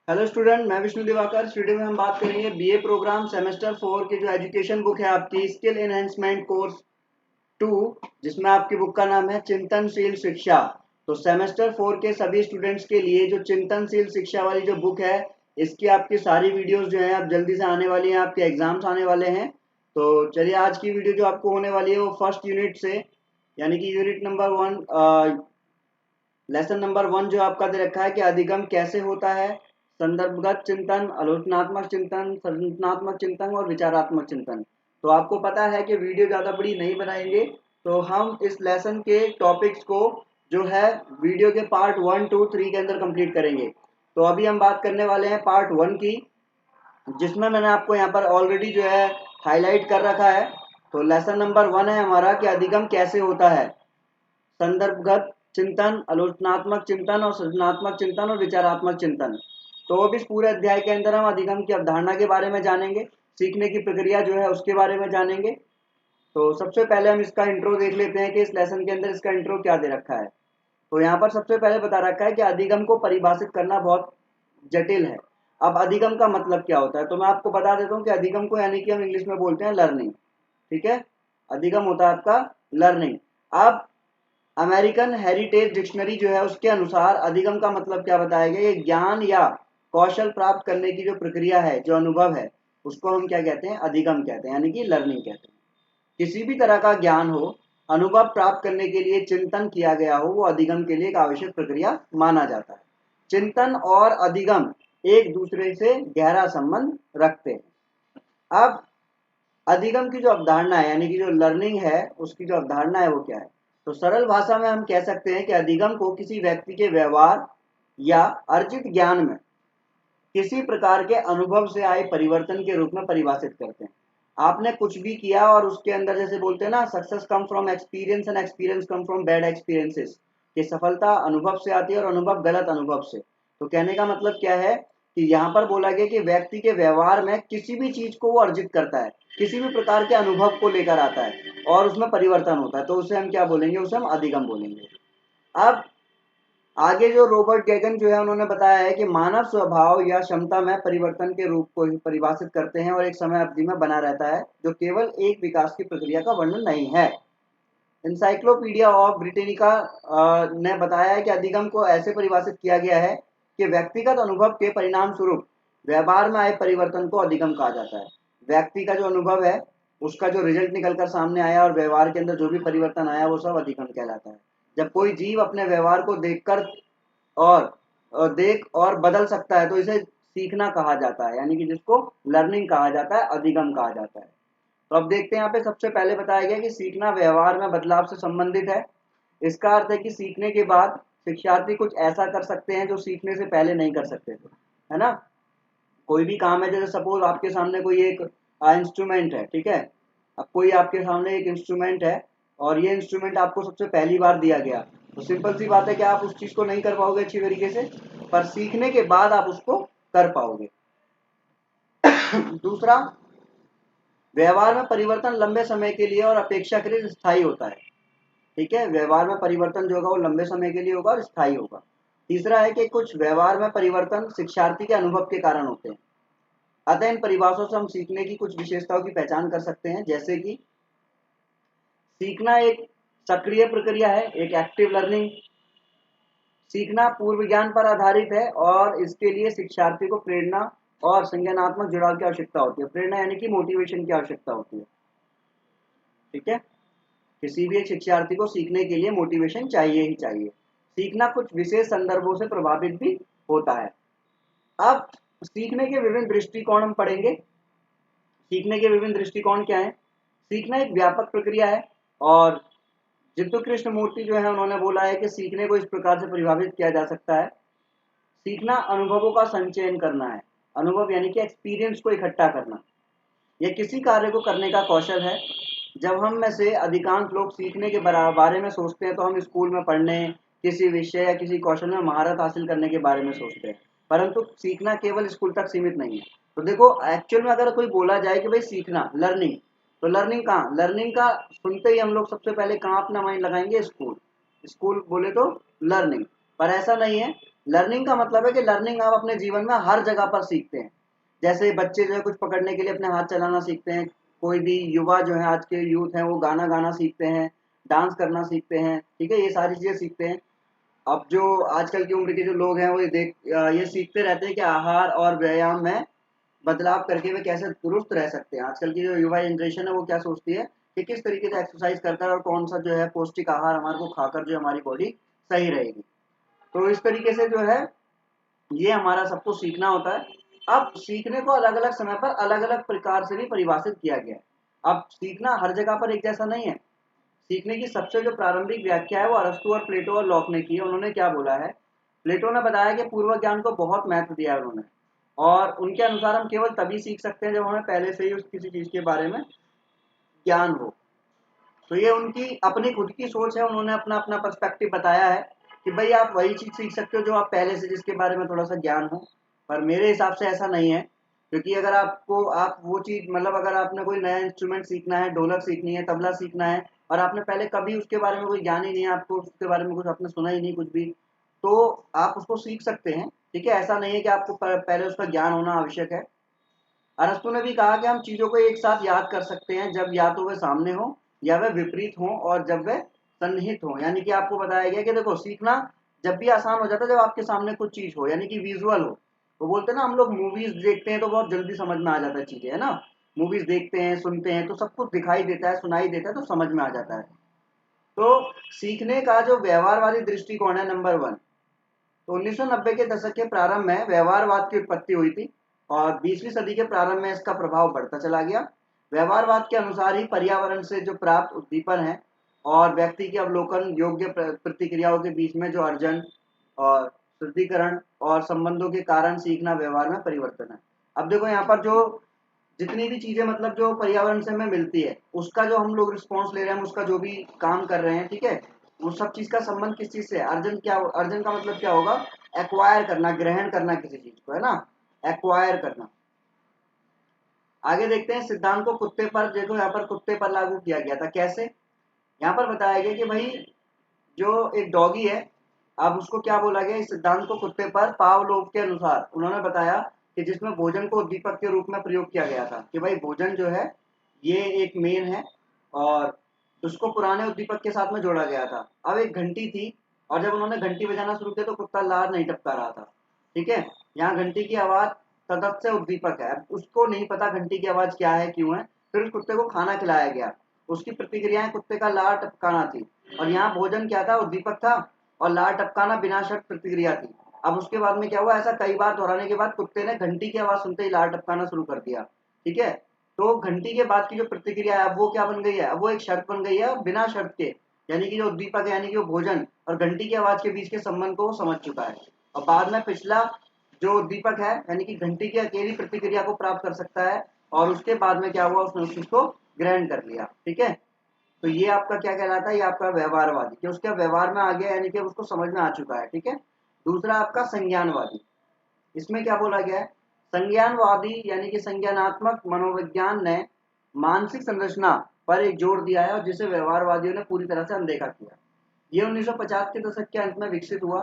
Hello student, मैं विष्णु दिवाकर। इस video में हम बात करेंगे बीए प्रोग्राम सेमेस्टर 4 की जो एजुकेशन बुक है आपकी स्किल एनहेंसमेंट कोर्स 2, जिसमें आपकी बुक का नाम है चिंतनशील शिक्षा। तो सेमेस्टर 4 के सभी स्टूडेंट्स के लिए जो चिंतनशील शिक्षा वाली जो बुक है, इसकी आपकी सारी वीडियोस जो है अब जल्दी से आने वाली हैं, आपके एग्जाम्स आने वाले हैं। तो चलिए, आज की वीडियो जो आपको होने वाली है वो फर्स्ट यूनिट से, यानी कि यूनिट नंबर 1, लेसन नंबर 1 जो आपका दे रखा है कि अधिगम कैसे होता है, संदर्भगत चिंतन, आलोचनात्मक चिंतन, संरचनात्मक चिंतन और विचारात्मक चिंतन। तो आपको पता है कि वीडियो ज़्यादा बड़ी नहीं बनाएंगे, तो हम इस लेसन के टॉपिक्स को जो है वीडियो के पार्ट 1, 2, 3 के अंदर कंप्लीट करेंगे। तो अभी हम बात करने वाले हैं पार्ट 1 की, जिसमें मैंने आपको यहाँ पर ऑलरेडी जो है हाईलाइट कर रखा है। तो लेसन नंबर 1 है हमारा कि अधिगम कैसे होता है, संदर्भगत चिंतन, आलोचनात्मक चिंतन और सृजनात्मक चिंतन और विचारात्मक चिंतन। तो अब इस पूरे अध्याय के अंदर हम अधिगम की अवधारणा के बारे में जानेंगे, सीखने की प्रक्रिया जो है उसके बारे में जानेंगे। तो सबसे पहले हम इसका इंट्रो देख लेते हैं कि इस लेसन के अंदर इसका इंट्रो क्या दे रखा है। तो यहाँ पर सबसे पहले बता रखा है कि अधिगम को परिभाषित करना बहुत जटिल है। अब अधिगम का मतलब क्या होता है, तो मैं आपको बता देता हूँ कि अधिगम को यानी कि हम इंग्लिश में बोलते हैं लर्निंग। ठीक है, अधिगम होता है आपका लर्निंग। अब अमेरिकन हेरिटेज डिक्शनरी जो है उसके अनुसार अधिगम का मतलब क्या बताया गया, ये ज्ञान या कौशल प्राप्त करने की जो प्रक्रिया है, जो अनुभव है, उसको हम क्या कहते हैं, अधिगम कहते हैं, यानी कि लर्निंग कहते हैं। किसी भी तरह का ज्ञान हो, अनुभव प्राप्त करने के लिए चिंतन किया गया हो, वो अधिगम के लिए एक आवश्यक प्रक्रिया माना जाता है। चिंतन और अधिगम एक दूसरे से गहरा संबंध रखते हैं। अब अधिगम की जो अवधारणा है, यानी कि जो लर्निंग है उसकी जो अवधारणा है वो क्या है, तो सरल भाषा में हम कह सकते हैं कि अधिगम को किसी व्यक्ति के व्यवहार या अर्जित ज्ञान में किसी प्रकार के अनुभव से आए परिवर्तन के रूप में परिभाषित करते हैं। आपने कुछ भी किया और उसके अंदर, जैसे बोलते हैं ना, success come from experience and experience come from bad experiences, कि सफलता अनुभव से आती है और अनुभव गलत अनुभव से। तो कहने का मतलब क्या है कि यहाँ पर बोला गया कि व्यक्ति के व्यवहार में किसी भी चीज को वो अर्जित करता है, किसी भी प्रकार के अनुभव को लेकर आता है और उसमें परिवर्तन होता है, तो उसे हम क्या बोलेंगे, उसे हम अधिगम बोलेंगे। अब आगे जो रॉबर्ट गैगन जो है उन्होंने बताया है कि मानव स्वभाव या क्षमता में परिवर्तन के रूप को ही परिभाषित करते हैं और एक समय अवधि में बना रहता है, जो केवल एक विकास की प्रक्रिया का वर्णन नहीं है। इंसाइक्लोपीडिया ऑफ ब्रिटेनिका ने बताया है कि अधिगम को ऐसे परिभाषित किया गया है कि व्यक्तिगत अनुभव के परिणाम स्वरूप व्यवहार में आए परिवर्तन को अधिगम कहा जाता है। व्यक्ति का जो अनुभव है, उसका जो रिजल्ट निकलकर सामने आया और व्यवहार के अंदर जो भी परिवर्तन आया, वो सब अधिगम कहलाता है। जब कोई जीव अपने व्यवहार को देखकर और देख और बदल सकता है, तो इसे सीखना कहा जाता है, यानी कि जिसको लर्निंग कहा जाता है, अधिगम कहा जाता है। तो अब देखते हैं, यहाँ पे सबसे पहले बताया गया कि सीखना व्यवहार में बदलाव से संबंधित है। इसका अर्थ है कि सीखने के बाद शिक्षार्थी कुछ ऐसा कर सकते हैं जो सीखने से पहले नहीं कर सकते थे, है ना। कोई भी काम है, जैसे सपोज आपके सामने कोई एक इंस्ट्रूमेंट है, ठीक है। अब कोई आपके सामने एक इंस्ट्रूमेंट है और ये इंस्ट्रूमेंट आपको सबसे पहली बार दिया गया, तो सिंपल सी बात है कि आप उस चीज को नहीं कर पाओगे अच्छी तरीके से, पर सीखने के बाद आप उसको कर पाओगे। दूसरा, व्यवहार में परिवर्तन लंबे समय के लिए और अपेक्षाकृत स्थायी होता है। ठीक है, व्यवहार में परिवर्तन जो होगा वो लंबे समय के लिए होगा और स्थायी होगा। तीसरा है कि कुछ व्यवहार में परिवर्तन शिक्षार्थी के अनुभव के कारण होते हैं। अतः इन परिभाषाओं से हम सीखने की कुछ विशेषताओं की पहचान कर सकते हैं, जैसे कि सीखना एक सक्रिय प्रक्रिया है, एक एक्टिव लर्निंग। सीखना पूर्व ज्ञान पर आधारित है और इसके लिए शिक्षार्थी को प्रेरणा और संज्ञानात्मक जुड़ाव की आवश्यकता होती है। प्रेरणा यानी कि मोटिवेशन की आवश्यकता होती है। ठीक है, किसी भी एक शिक्षार्थी को सीखने के लिए मोटिवेशन चाहिए ही चाहिए। सीखना कुछ विशेष संदर्भों से प्रभावित भी होता है। अब सीखने के विभिन्न दृष्टिकोण हम पढ़ेंगे। सीखने के विभिन्न दृष्टिकोण क्या है? सीखना एक व्यापक प्रक्रिया है और जित्तू कृष्ण मूर्ति जो है उन्होंने बोला है कि सीखने को इस प्रकार से परिभाषित किया जा सकता है। सीखना अनुभवों का संचयन करना है। अनुभव यानी कि एक्सपीरियंस को इकट्ठा करना। यह किसी कार्य को करने का कौशल है। जब हम में से अधिकांश लोग सीखने के बारे में सोचते हैं, तो हम स्कूल में पढ़ने, किसी विषय या किसी कौशल में महारत हासिल करने के बारे में सोचते हैं, परंतु सीखना केवल स्कूल तक सीमित नहीं है। तो देखो, एक्चुअल में अगर कोई बोला जाए कि भाई सीखना, लर्निंग, तो लर्निंग कहाँ, लर्निंग का सुनते ही हम लोग सबसे पहले कहाँ अपना माइंड लगाएंगे, स्कूल। स्कूल बोले तो लर्निंग, पर ऐसा नहीं है। लर्निंग का मतलब है कि लर्निंग आप अपने जीवन में हर जगह पर सीखते हैं। जैसे बच्चे जो है कुछ पकड़ने के लिए अपने हाथ चलाना सीखते हैं, कोई भी युवा जो है आज के यूथ हैं वो गाना गाना सीखते हैं, डांस करना सीखते हैं, ठीक है, ये सारी चीज़ें सीखते हैं। अब जो आजकल की उम्र के जो लोग हैं वो ये सीखते रहते हैं कि आहार और व्यायाम में बदलाव करके वे कैसे दुरुस्त रह सकते हैं। आजकल की जो युवा जनरेशन है वो क्या सोचती है कि किस तरीके से एक्सरसाइज करकर और कौन सा जो है पौष्टिक आहार हमारे को खाकर जो हमारी बॉडी सही रहेगी। तो इस तरीके से जो है ये हमारा सबको सीखना होता है। अब सीखने को अलग अलग समय पर अलग अलग प्रकार से भी परिभाषित किया गया है। अब सीखना हर जगह पर एक जैसा नहीं है। सीखने की सबसे जो प्रारंभिक व्याख्या है वो अरस्तू और प्लेटो और लॉक ने की है। उन्होंने क्या बोला है, प्लेटो ने बताया कि पूर्व ज्ञान को बहुत महत्व दिया है उन्होंने, और उनके अनुसार हम केवल तभी सीख सकते हैं जब हमें पहले से ही उस किसी चीज के बारे में ज्ञान हो। तो ये उनकी अपनी खुद की सोच है, उन्होंने अपना अपना पर्सपेक्टिव बताया है कि भाई आप वही चीज सीख सकते हो जो आप पहले से जिसके बारे में थोड़ा सा ज्ञान हो। पर मेरे हिसाब से ऐसा नहीं है, क्योंकि अगर आपको आप वो चीज मतलब अगर आपने कोई नया इंस्ट्रूमेंट सीखना है, ढोलक सीखनी है, तबला सीखना है, और आपने पहले कभी उसके बारे में कोई ज्ञान ही नहीं है, आपको उसके बारे में कुछ आपने सुना ही नहीं कुछ भी, तो आप उसको सीख सकते हैं। ठीक है, ऐसा नहीं है कि आपको पहले उसका ज्ञान होना आवश्यक है। अरस्तु ने भी कहा कि हम चीजों को एक साथ याद कर सकते हैं जब या तो वे सामने हो या वे विपरीत हो और जब वे सन्निहित हो। यानी कि आपको बताया गया कि देखो सीखना जब भी आसान हो जाता है जब आपके सामने कुछ चीज हो, यानी कि विजुअल हो। वो बोलते हैं ना, हम लोग मूवीज देखते हैं तो बहुत जल्दी समझ में आ जाता है चीजें, है ना। मूवीज देखते हैं, सुनते हैं तो सब कुछ दिखाई देता है, सुनाई देता है, तो समझ में आ जाता है। तो सीखने का जो व्यवहारवादी दृष्टिकोण है, नंबर वन, तो 1990 के दशक के प्रारंभ में व्यवहारवाद की उत्पत्ति हुई थी और 20वीं सदी के प्रारंभ में इसका प्रभाव बढ़ता चला गया। व्यवहारवाद के अनुसार ही पर्यावरण से जो प्राप्त उद्दीपन है और व्यक्ति के अवलोकन योग्य प्रतिक्रियाओं के बीच में जो अर्जन और शुद्धिकरण और संबंधों के कारण सीखना व्यवहार में परिवर्तन है। अब देखो यहाँ पर जो जितनी भी चीजें मतलब जो पर्यावरण से हमें मिलती है उसका जो हम लोग रिस्पॉन्स ले रहे हैं, उसका जो भी काम कर रहे हैं, ठीक है, वो सब चीज का संबंध किस चीज से है? अर्जन क्या, अर्जन का मतलब क्या होगा? एक्वायर करना, ग्रहण करना किसी चीज को, है ना, एक्वायर करना। आगे देखते हैं सिद्धांत को कुत्ते पर, देखो यहाँ पर कुत्ते पर लागू किया गया था। कैसे? यहाँ पर बताया गया कि भाई जो एक डॉगी है, अब उसको क्या बोला गया इस सिद्धांत को कुत्ते पर, पावलोव के अनुसार उन्होंने बताया कि जिसमें भोजन को उद्दीपक के रूप में प्रयोग किया गया था कि भाई भोजन जो है ये एक मेन है, और उसको पुराने उद्दीपक के साथ में जोड़ा गया था। अब एक घंटी थी और जब उन्होंने घंटी बजाना शुरू किया तो कुत्ता लार नहीं टपका रहा था। ठीक है, यहाँ घंटी की आवाज तटस्थ उद्दीपक है, अब उसको नहीं पता घंटी की आवाज क्या है, क्यों है। फिर उस कुत्ते को खाना खिलाया गया, उसकी प्रतिक्रियाएं कुत्ते का लार टपकाना थी, और यहाँ भोजन क्या था? उद्दीपक था, और लार टपकाना बिना शर्त प्रतिक्रिया थी। अब उसके बाद में क्या हुआ, ऐसा कई बार दोहराने के बाद कुत्ते ने घंटी की आवाज सुनते ही लार टपकाना शुरू कर दिया। ठीक है, तो घंटी के बाद की जो प्रतिक्रिया है अब वो क्या बन गई है? अब वो एक शर्त बन गई है बिना शर्त के, यानी कि जो उद्दीपक है यानी कि वो भोजन और घंटी की आवाज के बीच के संबंध को वो समझ चुका है। और बाद में पिछला जो उद्दीपक है यानी कि घंटी की अकेली प्रतिक्रिया को प्राप्त कर सकता है, और उसके बाद में क्या हुआ, उसने उस चीज को ग्रहण कर लिया। ठीक है, तो ये आपका क्या कहलाता है? ये आपका व्यवहारवादी, कि उसके व्यवहार में आ गया यानी कि उसको समझ में आ चुका है। ठीक है, दूसरा आपका संज्ञानवादी। इसमें क्या बोला गया है? संज्ञानवादी यानी कि संज्ञानात्मक मनोविज्ञान ने मानसिक संरचना पर एक जोर दिया है और जिसे व्यवहारवादियों ने पूरी तरह से अनदेखा किया। ये 1950 के दशक के अंत में विकसित हुआ।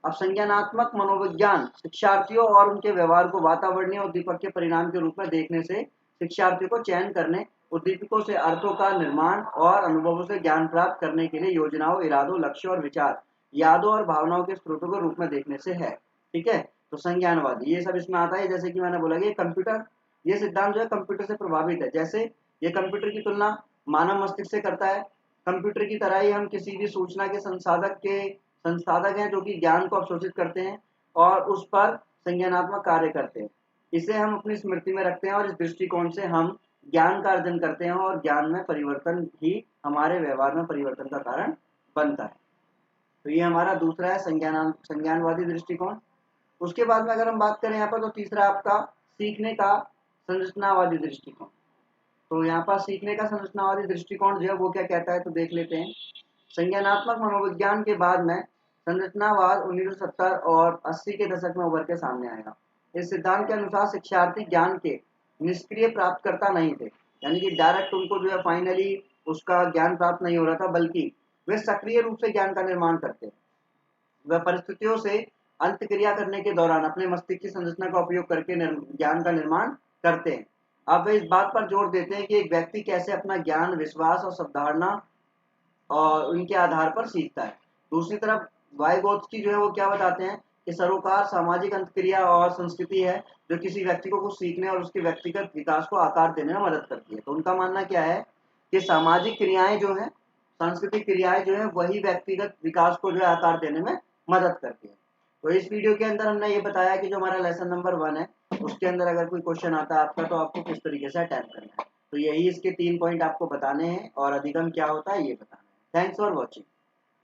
अब संज्ञानात्मक मनोविज्ञान शिक्षार्थियों और उनके व्यवहार को वातावरणीय उद्दीपक के परिणाम के रूप में देखने से शिक्षार्थियों को चयन करने, उद्दीपकों से अर्थों का निर्माण और अनुभवों से ज्ञान प्राप्त करने के लिए योजनाओं, इरादों, लक्ष्यों और विचार, यादों और भावनाओं के स्रोतों के रूप में देखने से है। ठीक है, तो संज्ञानवादी ये सब इसमें आता है। जैसे कि मैंने बोला कि कंप्यूटर, ये सिद्धांत जो है कंप्यूटर से प्रभावित है। जैसे ये कंप्यूटर की तुलना मानव मस्तिष्क से करता है। कंप्यूटर की तरह ही हम किसी भी सूचना के संसाधक हैं जो कि ज्ञान को अवशोषित करते हैं और उस पर संज्ञानात्मक कार्य करते हैं। इसे हम अपनी स्मृति में रखते हैं और इस दृष्टिकोण से हम ज्ञान का अर्जन करते हैं, और ज्ञान में परिवर्तन ही हमारे व्यवहार में परिवर्तन का कारण बनता है। तो ये हमारा दूसरा है संज्ञानवादी दृष्टिकोण। उसके बाद में अगर हम बात करें यहाँ पर, तो तीसरा आपका सीखने का संरचनावादी दृष्टिकोण। तो यहाँ पर सीखने का संरचनावादी दृष्टिकोण जो है वो क्या कहता है, तो देख लेते हैं। संज्ञानात्मक मनोविज्ञान के बाद में संरचनावाद 1970 और 80 के दशक में उभर के सामने आएगा। इस सिद्धांत के अनुसार शिक्षार्थी ज्ञान के निष्क्रिय प्राप्तकर्ता नहीं थे, यानी कि डायरेक्ट उनको जो है फाइनली उसका ज्ञान प्राप्त नहीं हो रहा था, बल्कि वे सक्रिय रूप से ज्ञान का निर्माण करते हैं। वह परिस्थितियों से अंत क्रिया करने के दौरान अपने मस्तिष्क की संरचना का उपयोग करके ज्ञान का निर्माण करते हैं। अब वे इस बात पर जोर देते हैं कि एक व्यक्ति कैसे अपना ज्ञान, विश्वास और सद्धारणा और उनके आधार पर सीखता है। दूसरी तरफ वाइगोत्स्की जो है वो क्या बताते हैं कि सरोकार सामाजिक अंतक्रिया और संस्कृति है जो किसी व्यक्ति को कुछ सीखने और उसके व्यक्तिगत विकास को आकार देने में मदद करती है। तो उनका मानना क्या है कि सामाजिक क्रियाएं जो है, सांस्कृतिक क्रियाएं जो है वही व्यक्तिगत विकास को जो है आकार देने में मदद करती है। तो इस वीडियो के अंदर हमने ये बताया कि जो हमारा लेसन नंबर 1 है उसके अंदर अगर कोई क्वेश्चन आता है आपका तो आपको किस तरीके से अटेम्प्ट करना है। तो यही इसके 3 पॉइंट आपको बताने हैं और अधिगम क्या होता है ये बताना है। Thanks for watching.